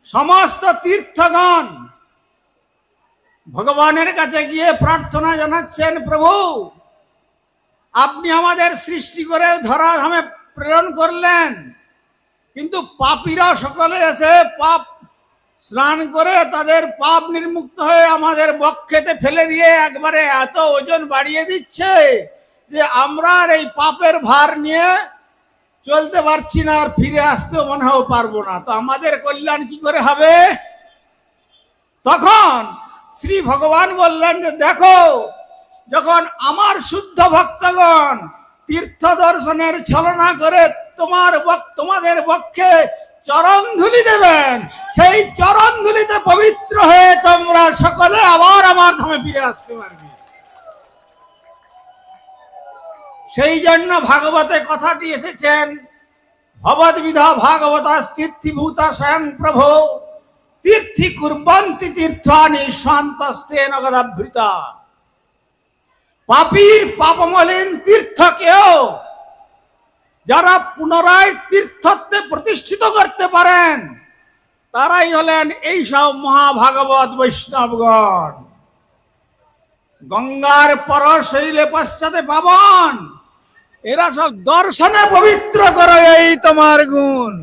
সমস্ত তীর্থগণ ভগবানের কাছে গিয়ে প্রার্থনা জানাচ্ছেন, প্রভু আপনি আমাদের সৃষ্টি করে ধরাধামে প্রেরণ করলেন, কিন্তু পাপীরা সকলে এসে পাপ স্নান করে তাদের পাপ নির্মুক্ত হয়ে আমাদের বক্ষেতে ফেলে দিয়ে একবারে এত ওজন বাড়িয়ে দিচ্ছে যে আমরা আর এই পাপের ভার নিয়ে চলতে পারছি না, আর ফিরে আসতেও মনে হয় পারবো না, তো আমাদের কল্যাণ কি করে হবে? তখন শ্রী ভগবান বললেন যে দেখো, যখন আমার শুদ্ধ ভক্তগণ তীর্থ দর্শনের ছলনা করে তোমাদের বক্ষে চরণ ধুলি দেবেন, সেই চরণ ধুলিতে পবিত্র হয়ে তোমরা সকলে আবার আমার ধামে ফিরে আসতে পারবে। সেই জন্য ভাগবতে কথাটি এসেছেন, ভবদ্বিধা ভাগবতা তীর্থীভূতা স্বয়ং প্রভো তীর্থি কুর্বন্তি তীর্থানি শান্তস্তেন গদাভৃতা। পাপীর পাপমলিন তীর্থকেও যারা পুনরায় তীর্থত্বে প্রতিষ্ঠিত করতে পারেন তারাই হলেন এইসব মহাভাগবত বৈষ্ণবগণ। গঙ্গার পর শৈলে পশ্চাতে পাবন, এরা সব দর্শনে পবিত্র করে এই তোমার গুণ।